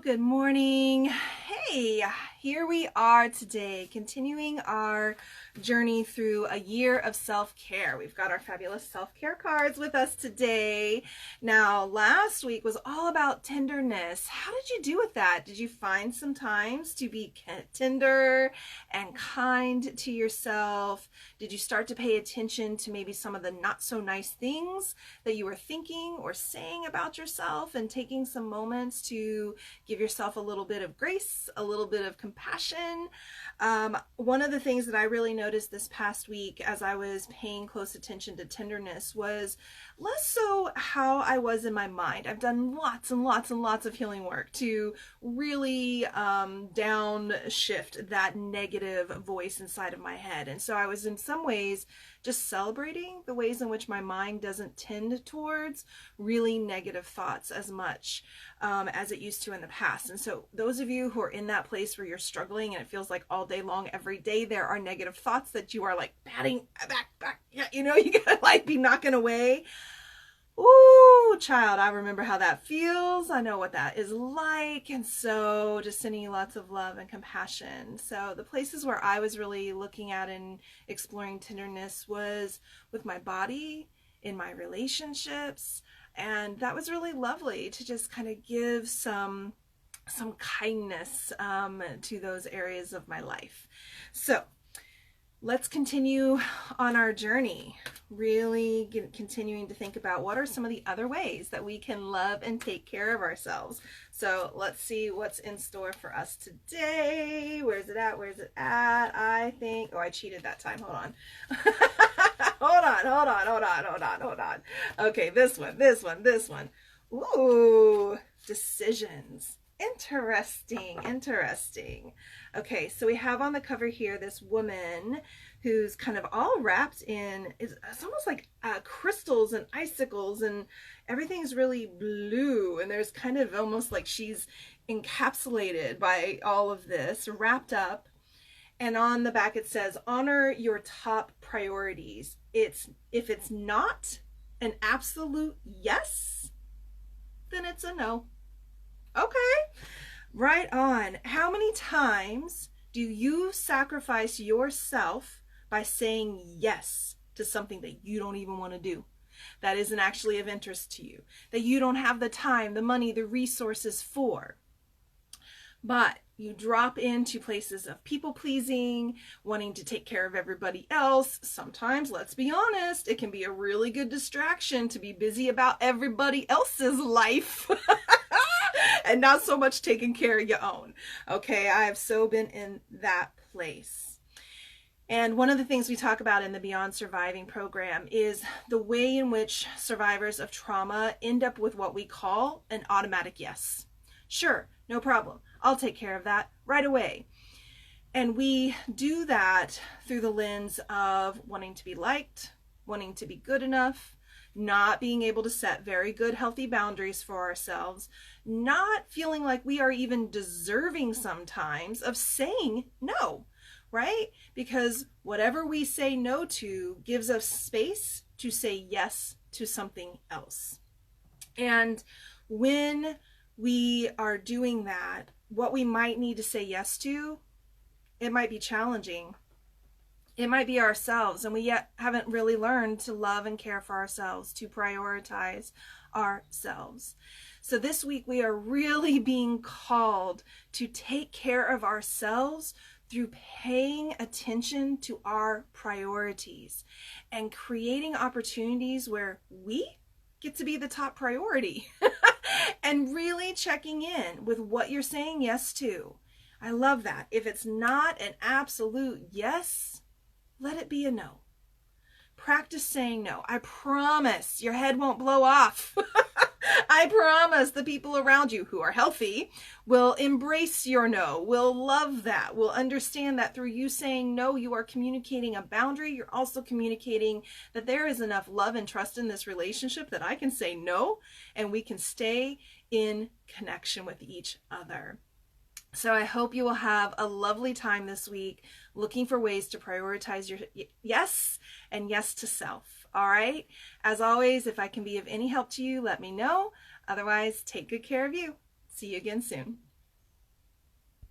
Good morning. Hey, here we are today, continuing our journey through a year of self-care. We've got our fabulous self-care cards with us today. Now, last week was all about tenderness. How did you do with that? Did you find some times to be tender and kind to yourself? Did you start to pay attention to maybe some of the not so nice things that you were thinking or saying about yourself, and taking some moments to give yourself a little bit of grace, a little bit of compassion? One of the things that I really noticed this past week as I was paying close attention to tenderness was less so how I was in my mind. I've done lots and lots and lots of healing work to really downshift that negative voice inside of my head. And so I was in some ways just celebrating the ways in which my mind doesn't tend towards really negative thoughts as much as it used to in the past. And so those of you who are in that place where you're struggling and it feels like all day long, every day, there are negative thoughts that you are like batting back. Yeah, you gotta like be knocking away. Ooh, child, I remember how that feels. I know what that is like. And so just sending you lots of love and compassion. So the places where I was really looking at and exploring tenderness was with my body, in my relationships. And that was really lovely to just kind of give some kindness to those areas of my life. So let's continue on our journey, really continuing to think about what are some of the other ways that we can love and take care of ourselves. So let's see what's in store for us today. Where's it at? I think, I cheated that time. Hold on. Hold on. Okay, this one. Ooh, decisions. Interesting. Okay, so we have on the cover here this woman who's kind of all wrapped in, it's almost like crystals and icicles, and everything's really blue, and there's kind of almost like she's encapsulated by all of this, wrapped up. And on the back it says, honor your top priorities. If it's not an absolute yes, then it's a no. Okay, right on. How many times do you sacrifice yourself by saying yes to something that you don't even want to do, that isn't actually of interest to you, that you don't have the time, the money, the resources for? But you drop into places of people pleasing, wanting to take care of everybody else. Sometimes, let's be honest, it can be a really good distraction to be busy about everybody else's life and not so much taking care of your own. Okay, I have so been in that place. And one of the things we talk about in the Beyond Surviving program is the way in which survivors of trauma end up with what we call an automatic yes. Sure, no problem. I'll take care of that right away. And we do that through the lens of wanting to be liked, wanting to be good enough, not being able to set very good, healthy boundaries for ourselves, not feeling like we are even deserving sometimes of saying no, right? Because whatever we say no to gives us space to say yes to something else. And when we are doing that, what we might need to say yes to, it might be challenging. It might be ourselves, and we yet haven't really learned to love and care for ourselves, to prioritize ourselves. So this week we are really being called to take care of ourselves through paying attention to our priorities and creating opportunities where we get to be the top priority and really checking in with what you're saying yes to. I love that. If it's not an absolute yes, let it be a no. Practice saying no. I promise your head won't blow off. I promise the people around you who are healthy will embrace your no, will love that, will understand that through you saying no, you are communicating a boundary. You're also communicating that there is enough love and trust in this relationship that I can say no, and we can stay in connection with each other. So I hope you will have a lovely time this week looking for ways to prioritize your yes and yes to self. All right. As always, if I can be of any help to you, let me know. Otherwise, take good care of you. See you again soon.